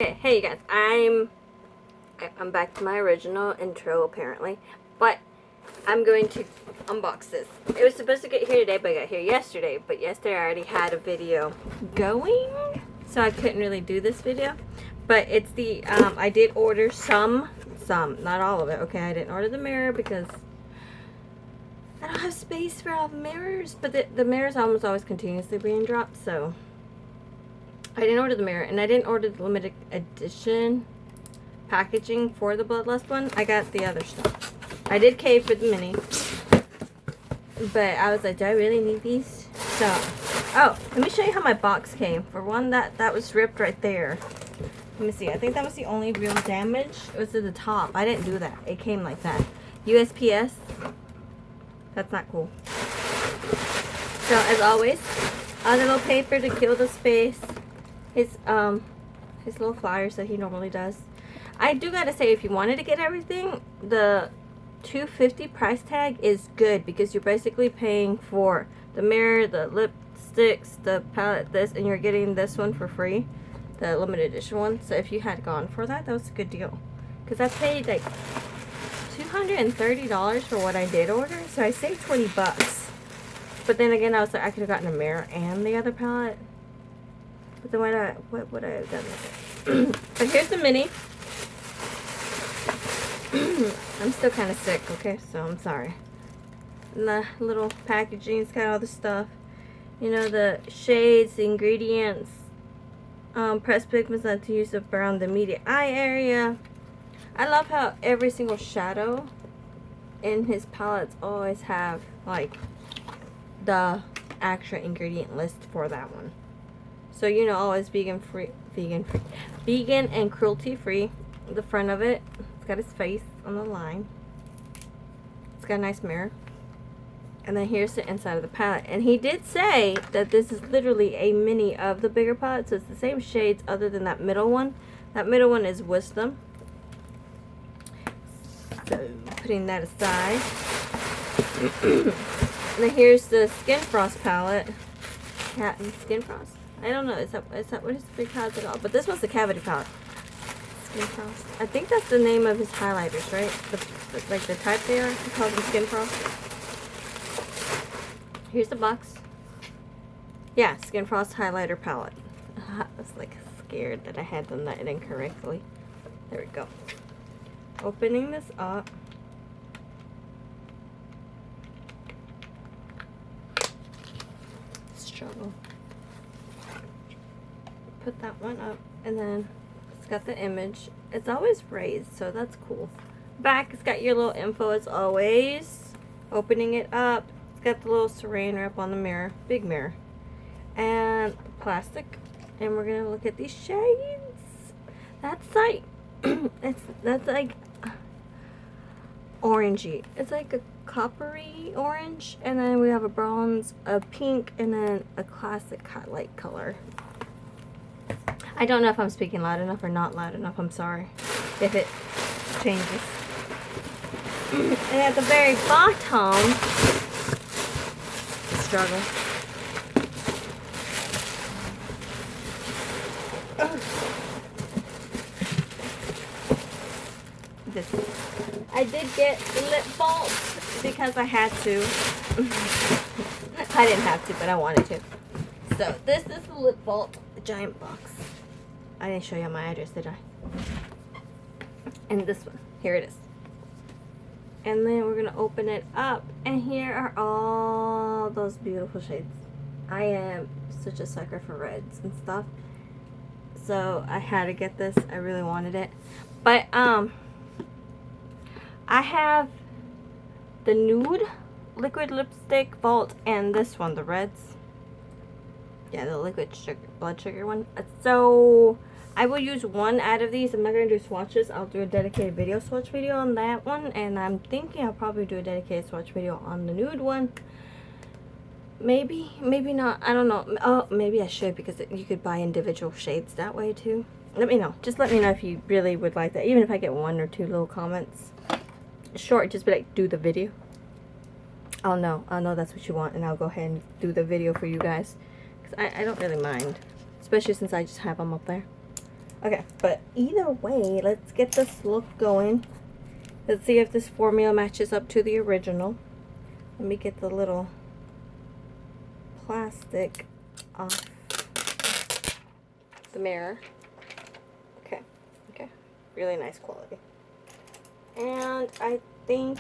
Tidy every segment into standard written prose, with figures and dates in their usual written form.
Okay, hey you guys, I'm back to my original intro apparently, but I'm going to unbox this. It was supposed to get here today, but I got here yesterday, but yesterday I already had a video going, so I couldn't really do this video. But it's the, I did order some, not all of it, okay? I didn't order the mirror because I don't have space for all the mirrors, but the mirrors almost always continuously being dropped, so I didn't order the mirror, and I didn't order the limited edition packaging for the Bloodlust one. I got the other stuff. I did cave for the mini, but I was like, do I really need these? So, oh, let me show you how my box came. For one, that was ripped right there. Let me see. I think that was the only real damage. It was at the top. I didn't do that. It came like that. USPS. That's not cool. So, as always, a little paper to kill the space. His little flyers that he normally does. I do gotta say, if you wanted to get everything, the $250 price tag is good because you're basically paying for the mirror, the lipsticks, the palette, this, and you're getting this one for free, the limited edition one. So if you had gone for that, that was a good deal. Because I paid like $230 for what I did order, so I saved 20 bucks. But then again, I was like, I could have gotten a mirror and the other palette. But then what would I have done with it? But here's the mini. I'm still kind of sick, okay? So I'm sorry. And the little packaging's got all the stuff. You know, the shades, the ingredients, pressed pigments not to use around the immediate eye area. I love how every single shadow in his palettes always have, like, the actual ingredient list for that one. So, you know, always vegan and cruelty free. The front of it, it's got his face on the line. It's got a nice mirror. And then here's the inside of the palette. And he did say that this is literally a mini of the bigger palette. So it's the same shades other than that middle one. That middle one is Wisdom. So, putting that aside. And then here's the Skin Frost palette. Cat and Skin Frost. I don't know, is that what his big palette at all? But this one's the Cavity palette. Skin Frost. I think that's the name of his highlighters, right? Like the type they are. He calls them Skin Frost. Here's the box. Yeah, Skin Frost highlighter palette. I was like scared that I had done that incorrectly. There we go. Opening this up. Struggle. Put that one up, and then it's got the image. It's always raised, so that's cool. Back, it's got your little info as always. Opening it up, it's got the little saran wrap on the mirror, big mirror, and plastic. And we're gonna look at these shades. That's like that's like orangey. It's like a coppery orange, and then we have a bronze, a pink, and then a classic highlight color. I don't know if I'm speaking loud enough or not loud enough. I'm sorry if it changes. And at the very bottom, struggle. This. I did get lip vault because I had to. I didn't have to, but I wanted to. So this is the lip vault, the giant box. I didn't show you my address, did I? And this one. Here it is. And then we're going to open it up. And here are all those beautiful shades. I am such a sucker for reds and stuff. So I had to get this. I really wanted it. But, I have the nude liquid lipstick vault and this one, the reds. Yeah, the liquid sugar, blood sugar one. So I will use one out of these. I'm not going to do swatches. I'll do a dedicated video swatch video on that one. And I'm thinking I'll probably do a dedicated swatch video on the nude one. Maybe, maybe not. I don't know. Oh, maybe I should because you could buy individual shades that way too. Let me know. Just let me know if you really would like that. Even if I get one or two little comments. Short, just be like, do the video. I'll know that's what you want. And I'll go ahead and do the video for you guys. I don't really mind, especially since I just have them up there. Okay, but either way, let's get this look going. Let's see if this formula matches up to the original. Let me get the little plastic off the mirror. Okay, okay, really nice quality. And I think,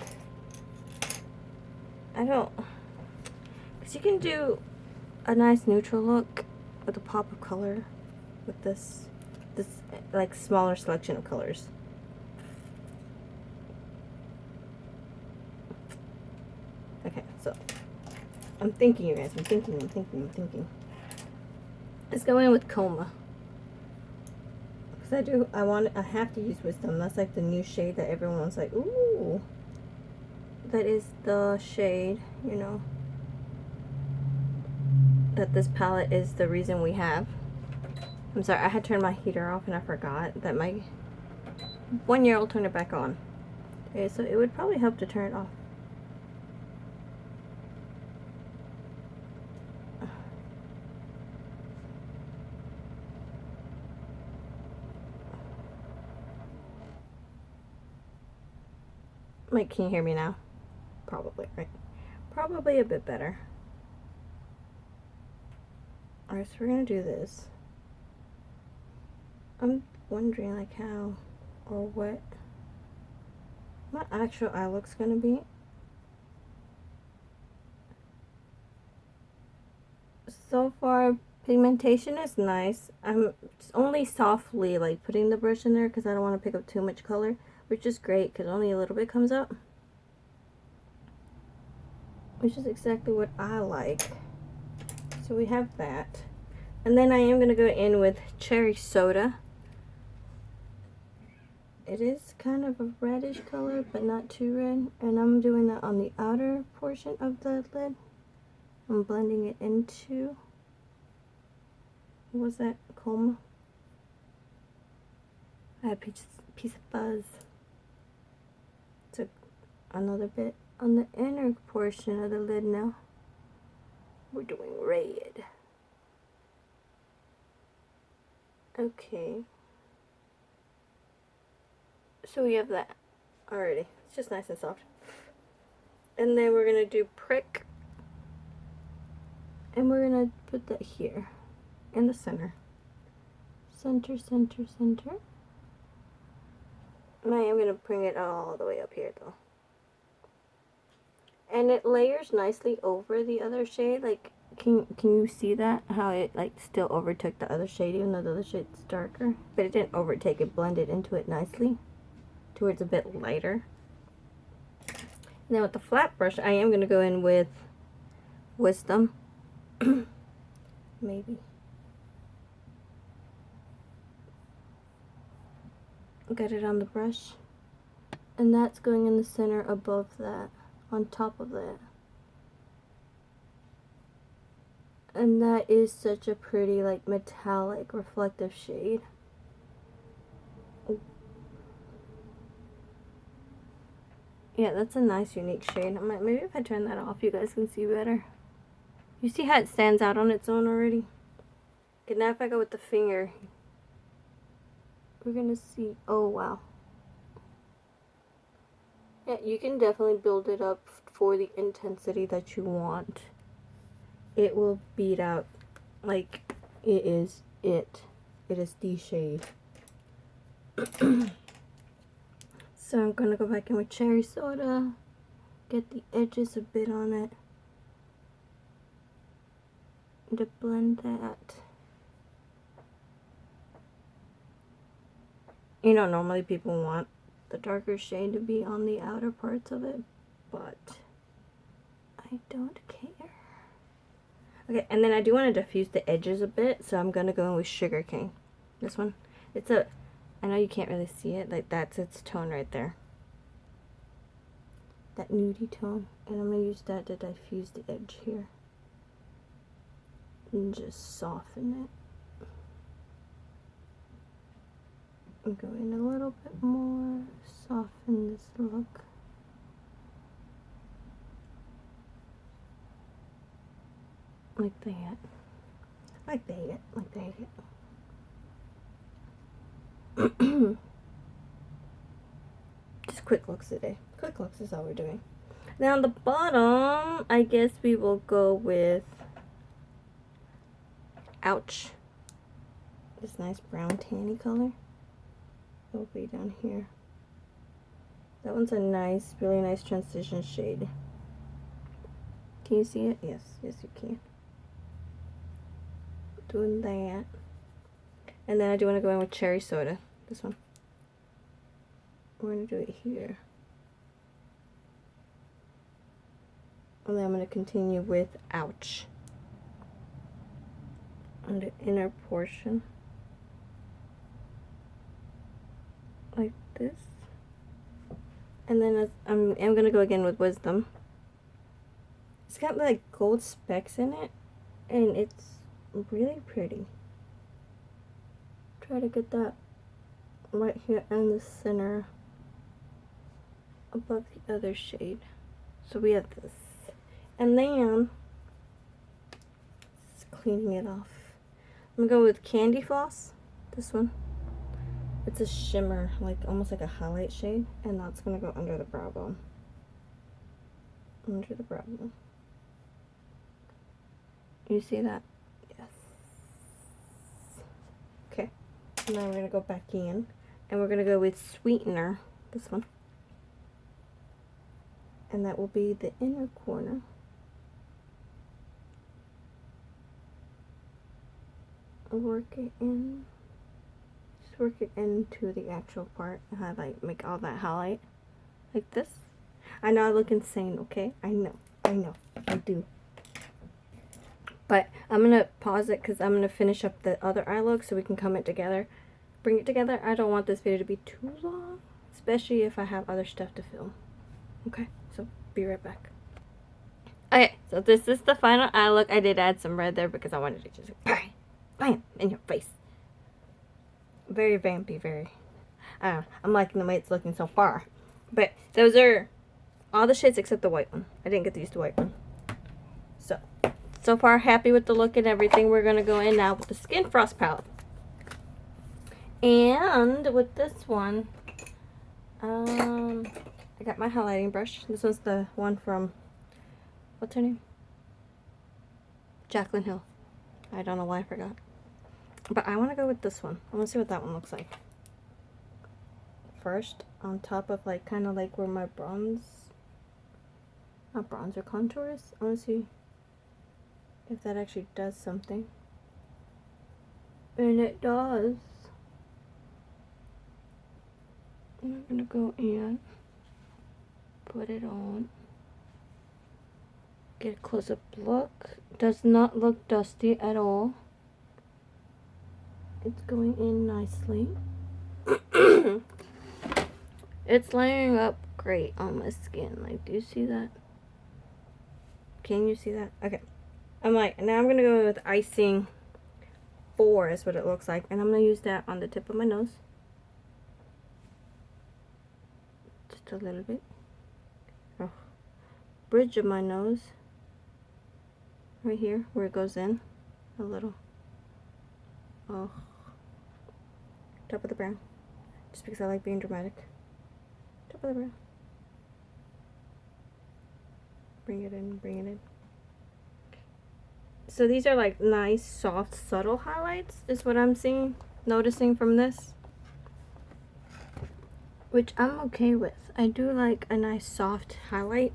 because you can do a nice neutral look with a pop of color with this like smaller selection of colors. Okay, so I'm thinking, you guys. I'm thinking. Let's go in with Coma. Because I have to use Wisdom. That's like the new shade that everyone's like, ooh. That is the shade, you know, that this palette is the reason we have. I'm sorry, I had turned my heater off and I forgot that my 1-year-old turned it back on. Okay, so it would probably help to turn it off. Like, can you hear me now? Probably, right? Probably a bit better. Alright, so we're gonna do this. I'm wondering, like, how or what my actual eye look's gonna be. So far, pigmentation is nice. I'm only softly, like, putting the brush in there because I don't want to pick up too much color, which is great because only a little bit comes up. Which is exactly what I like. So we have that. And then I am going to go in with Cherry Soda. It is kind of a reddish color, but not too red. And I'm doing that on the outer portion of the lid. I'm blending it into, what was that, Coma? I had a piece of fuzz. Took another bit on the inner portion of the lid now. We're doing red. Okay. So we have that already. It's just nice and soft. And then we're going to do Prick. And we're going to put that here in the center. Center. And I am going to bring it all the way up here though. And it layers nicely over the other shade. Like, can you see that? How it like still overtook the other shade even though the other shade's darker? But it didn't overtake it, blended into it nicely to where it's a bit lighter. And then with the flat brush, I am going to go in with Wisdom. Maybe. Get it on the brush. And that's going in the center above that, on top of that. And that is such a pretty, like, metallic, reflective shade. Yeah, that's a nice, unique shade. Maybe if I turn that off, you guys can see better. You see how it stands out on its own already? Okay, now if I go with the finger, we're gonna see, oh wow. Yeah, you can definitely build it up for the intensity that you want. It will beat out, like, it is it. It is the shade. So I'm gonna go back in with Cherry Soda, get the edges a bit on it, and to blend that. You know, normally people want the darker shade to be on the outer parts of it, but I don't care. Okay, and then I do want to diffuse the edges a bit, so I'm gonna go in with Sugar Cane. This one, I know you can't really see it, like that's its tone right there. That nudie tone, and I'm gonna use that to diffuse the edge here. And just soften it. And go in a little bit more, soften this look. Like that. Like that. Just quick looks today. Quick looks is all we're doing. Now on the bottom, I guess we will go with, ouch, this nice brown tanny color. It'll be down here. That one's a nice, really nice transition shade. Can you see it? Yes, yes you can. Doing that. And then I do want to go in with cherry soda. This one. We're going to do it here. And then I'm going to continue with ouch on the inner portion. Like this. And then I'm going to go again with wisdom. It's got like gold specks in it. And it's really pretty. Try to get that right here in the center above the other shade. So we have this. And then, just cleaning it off. I'm gonna go with Candy Floss, this one. It's a shimmer, like almost like a highlight shade, and that's gonna go under the brow bone. Under the brow bone. You see that? Yes. Okay. Now we're gonna go back in, and we're gonna go with Sweetener, this one. And that will be the inner corner. Work it in. Just work it into the actual part and highlight, make all that highlight like this. I know I look insane, okay? I know, I do. But I'm gonna pause it because I'm gonna finish up the other eye look so we can come it together, bring it together. I don't want this video to be too long, especially if I have other stuff to film. Okay, so be right back. Okay, so this is the final eye look. I did add some red there because I wanted to just bang, bam, in your face. Very vampy, very. I don't know. I'm liking the way it's looking so far. But those are all the shades except the white one. I didn't get to use the white one. So far happy with the look and everything. We're going to go in now with the Skin Frost palette. And with this one, I got my highlighting brush. This one's the one from, what's her name? Jaclyn Hill. I don't know why I forgot. But I want to go with this one. I want to see what that one looks like. First, on top of like, kind of like where my bronze, not bronzer, contour is. I want to see if that actually does something. And it does. I'm going to go in, put it on, get a close-up look. Does not look dusty at all. It's going in nicely. It's layering up great on my skin. Like, do you see that? Can you see that? Okay. I'm like, now I'm going to go with Icing 4 is what it looks like. And I'm going to use that on the tip of my nose. Just a little bit. Oh. Bridge of my nose. Right here, where it goes in. A little. Oh. Top of the brow. Just because I like being dramatic. Top of the brow. Bring it in, bring it in. So these are like nice, soft, subtle highlights is what I'm seeing, noticing from this. Which I'm okay with. I do like a nice, soft highlight.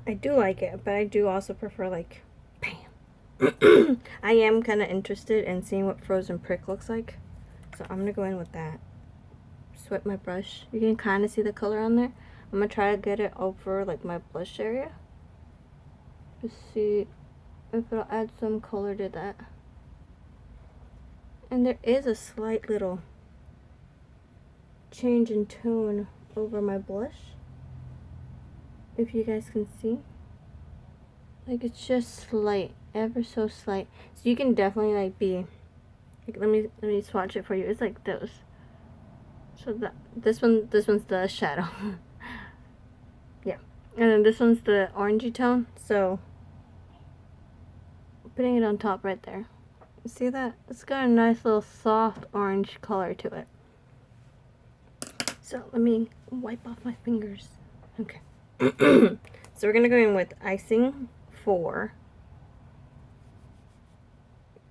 I do like it, but I do also prefer like, bam. I am kind of interested in seeing what Frozen Prick looks like. So I'm going to go in with that. Sweat my brush. You can kind of see the color on there. I'm going to try to get it over like my blush area. Just see if it'll add some color to that. And there is a slight little change in tone over my blush. If you guys can see. Like it's just slight. Ever so slight. So you can definitely like be like, let me swatch it for you. It's like those. So this one's the shadow. Yeah. And then this one's the orangey tone. So putting it on top right there. You see that? It's got a nice little soft orange color to it. So let me wipe off my fingers. Okay. So we're gonna go in with icing 4,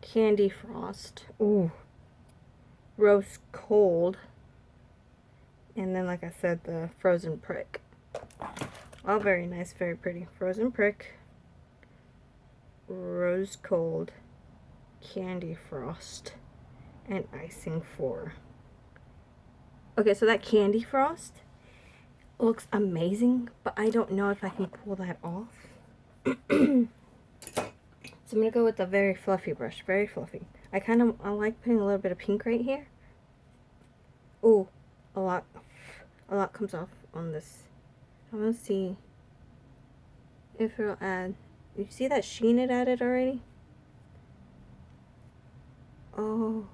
candy frost, ooh, rose cold, and then like I said, the frozen prick. All very nice, very pretty. Frozen prick, rose cold, candy frost, and icing 4. Okay, so that candy frost looks amazing, but I don't know if I can pull that off. So I'm gonna go with a very fluffy brush, very fluffy. I like putting a little bit of pink right here. Ooh, a lot comes off on this. I want to see if it'll add. You see that sheen it added already? Oh.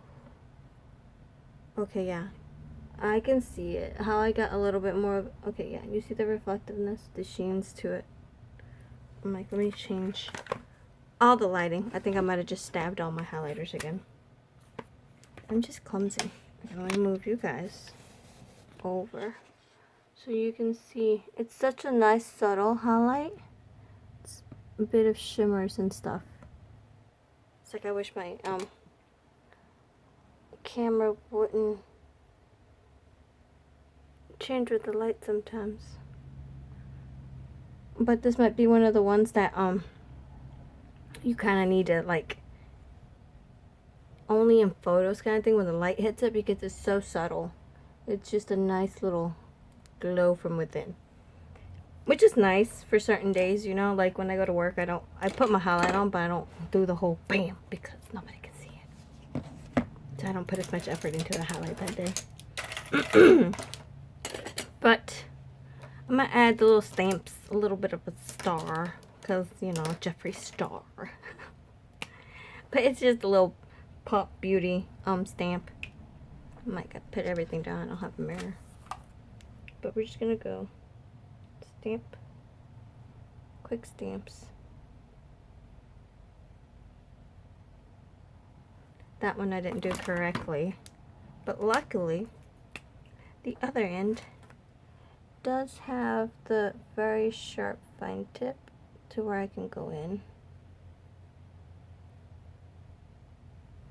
Okay, yeah. I can see it. How I got a little bit more of, okay, yeah. You see the reflectiveness, the sheens to it. I'm like, let me change all the lighting. I think I might have just stabbed all my highlighters again. I'm just clumsy. Let me move you guys over so you can see. It's such a nice subtle highlight. It's a bit of shimmers and stuff. It's like I wish my camera wouldn't change with the light sometimes. But this might be one of the ones that you kind of need to like only in photos kind of thing when the light hits it, because it's so subtle. It's just a nice little glow from within, which is nice for certain days, you know, like when I go to work, I put my highlight on, but I don't do the whole bam because nobody can see it. So I don't put as much effort into the highlight that day. But I'm gonna add the little stamps, a little bit of a star, because, you know, Jeffree Star. But it's just a little Pop Beauty stamp. I might put everything down. I don't have a mirror. But we're just gonna go stamp, quick stamps. That one I didn't do correctly, but luckily the other end does have the very sharp fine tip to where I can go in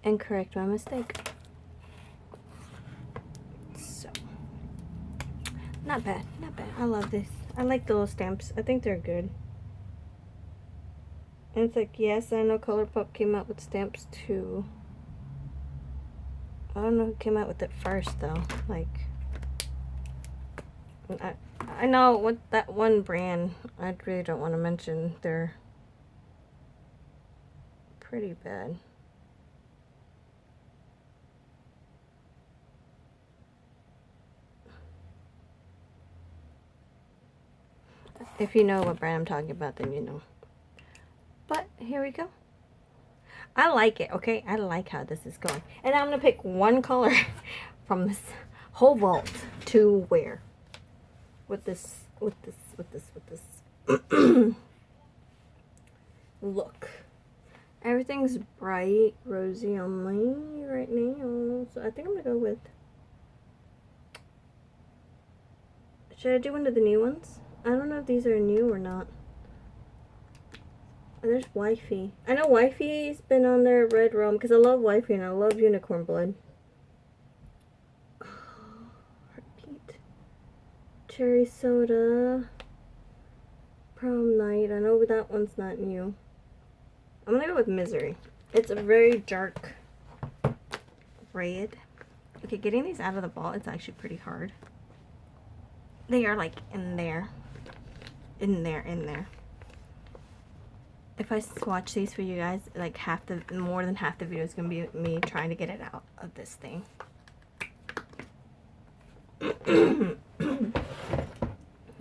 and correct my mistake. So, not bad, not bad. I love this. I like the little stamps. I think they're good. And it's like, yes, I know ColourPop came out with stamps too. I don't know who came out with it first though. Like, I know what that one brand, I really don't want to mention, they're pretty bad. If you know what brand I'm talking about, then you know. But here we go. I like it, okay? I like how this is going. And I'm going to pick one color from this whole vault to wear. With this look. Everything's bright, rosy on me right now. So I think I'm going to go with... Should I do one of the new ones? I don't know if these are new or not. Oh, there's Wifey. I know Wifey's been on their Red Rum because I love Wifey and I love Unicorn Blood. Oh, Heartbeat. Cherry Soda. Prom Night. I know that one's not new. I'm gonna go with Misery. It's a very dark red. Okay, getting these out of the ball, it's actually pretty hard. They are like in there. In there. If I swatch these for you guys, like more than half the video is gonna be me trying to get it out of this thing.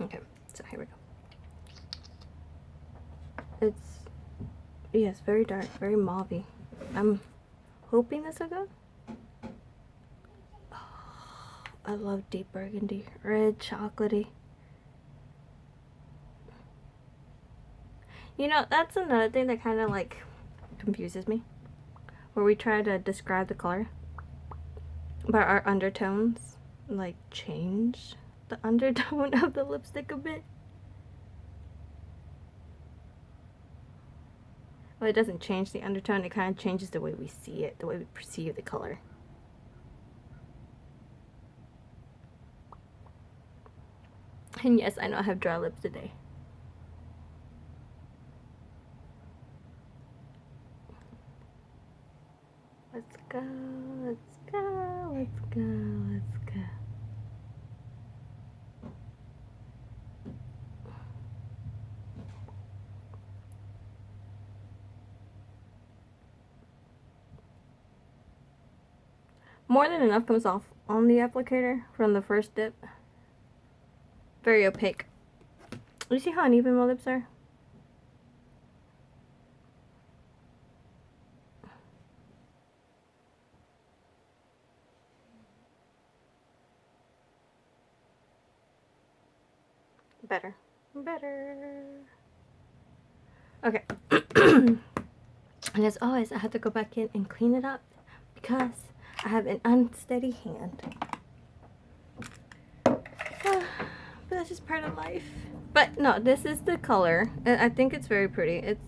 Okay, so here we go. It's very dark, very mauvey. I'm hoping this will go. Oh, I love deep burgundy, red, chocolatey. You know, that's another thing that kind of like confuses me. Where we try to describe the color by our undertones. like change the undertone of the lipstick a bit. Well, it doesn't change the undertone, it kind of changes the way we see it, the way we perceive the color. And yes, I know I have dry lips today. Let's go, let's go, let's go, let's go. More than enough comes off on the applicator from the first dip. Very opaque. You see how uneven my lips are? Better. Better. Okay. And as always, I have to go back in and clean it up because I have an unsteady hand. But that's just part of life. But no, this is the color. I think it's very pretty. It's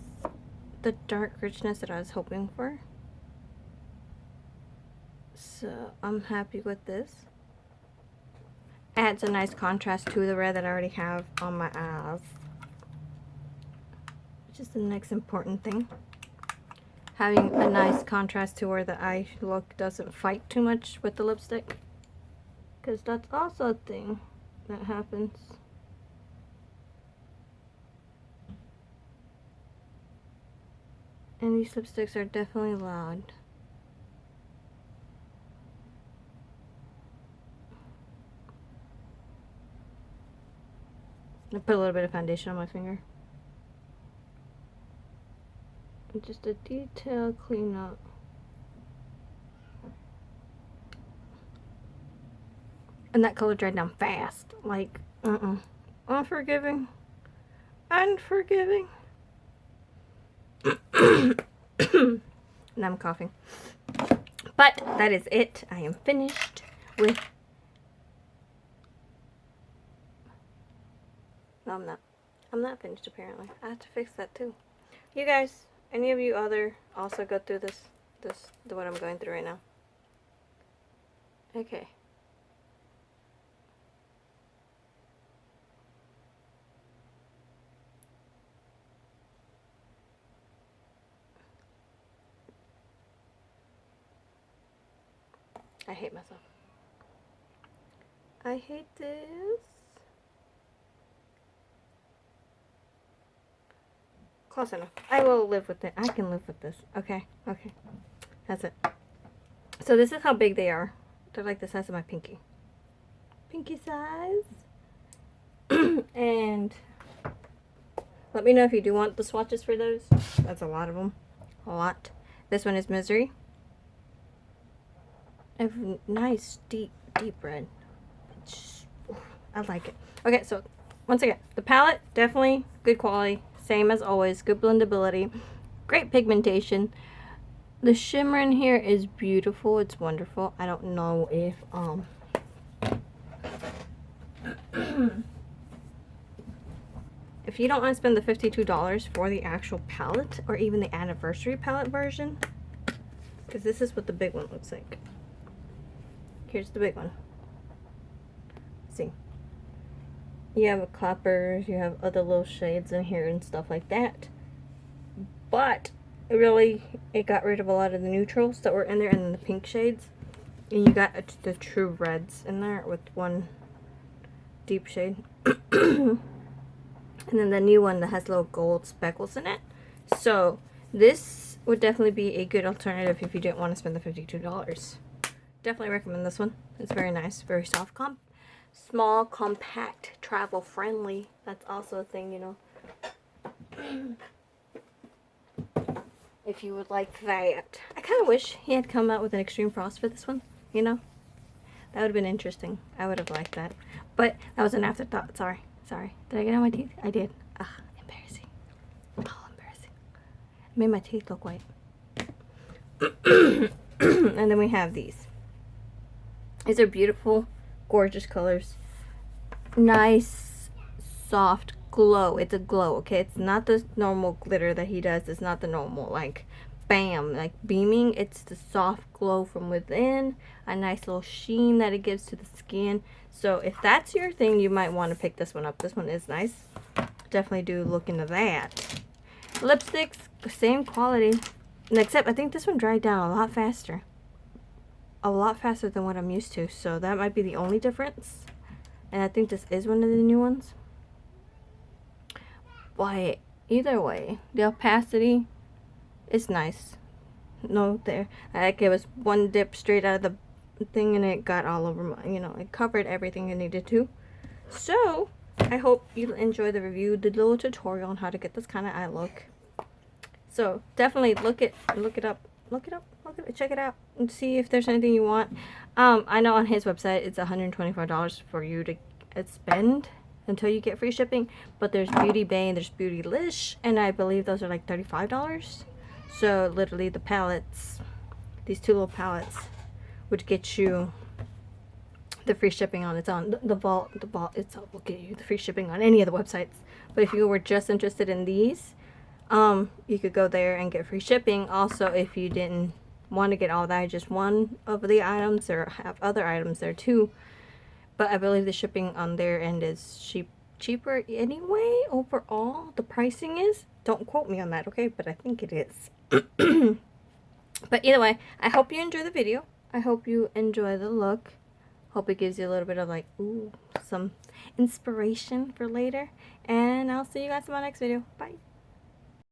the dark richness that I was hoping for. So I'm happy with this. Adds a nice contrast to the red that I already have on my eyes, which is the next important thing. Having a nice contrast to where the eye look doesn't fight too much with the lipstick, because that's also a thing that happens. And these lipsticks are definitely loud. I put a little bit of foundation on my finger. And just a detail cleanup. And that color dried down fast. Like, unforgiving. Unforgiving. And I'm coughing. But that is it. I am finished with... No, I'm not. I'm not finished apparently. I have to fix that too. You guys, any of you also go through what I'm going through right now? Okay. I hate myself. I hate this. Close enough. I will live with it. I can live with this. Okay. Okay. That's it. So this is how big they are. They're like the size of my pinky. Pinky size. And let me know if you do want the swatches for those. That's a lot of them. A lot. This one is Misery. A nice deep red. I like it. Okay, so once again, the palette, definitely good quality. Same as always, good blendability, great pigmentation. The shimmer in here is beautiful. It's wonderful. I don't know if if you don't want to spend the $52 for the actual palette or even the anniversary palette version, because this is what the big one looks like. Here's the big one. See, you have clappers, you have other little shades in here and stuff like that, but really it got rid of a lot of the neutrals that were in there and the pink shades, and you got the true reds in there with one deep shade. And then the new one that has little gold speckles in it. So this would definitely be a good alternative if you didn't want to spend the $52. Definitely recommend this one. It's very nice, very soft, small, compact, travel friendly. That's also a thing, you know. If you would like that. I kind of wish he had come out with an extreme frost for this one, you know. That would have been interesting. I would have liked that. But that was an afterthought. Sorry. Did I get on my teeth? I did. Embarrassing. Oh, embarrassing. Made my teeth look white. And then we have these. These are beautiful Gorgeous colors. Nice, soft glow. It's a glow, okay? It's not the normal glitter that he does. It's not the normal, like, bam, like beaming. It's the soft glow from within. A nice little sheen that it gives to the skin. So if that's your thing, you might want to pick this one up. This one is nice. Definitely do look into that. Lipsticks, same quality. Except I think this one dried down a lot faster. A lot faster than what I'm used to. So that might be the only difference. And I think this is one of the new ones. But either way, the opacity is nice. No, there. Like it was one dip straight out of the thing and it got all over my, you know, it covered everything it needed to. So, I hope you enjoy the review, the little tutorial on how to get this kind of eye look. So, definitely look it up, check it out, and see if there's anything you want. I know on his website it's $125 for you to spend until you get free shipping, but there's Beauty Bay and there's Beautylish, and I believe those are like $35. So literally the palettes, these two little palettes, would get you the free shipping on its own. The vault itself will get you the free shipping on any of the websites. But if you were just interested in these, you could go there and get free shipping. Also, if you didn't want to get all that, just one of the items, or have other items there too. But I believe the shipping on their end is cheaper anyway. Overall, the pricing is. Don't quote me on that, okay? But I think it is. But either way, I hope you enjoy the video. I hope you enjoy the look. Hope it gives you a little bit of like, ooh, some inspiration for later. And I'll see you guys in my next video. Bye.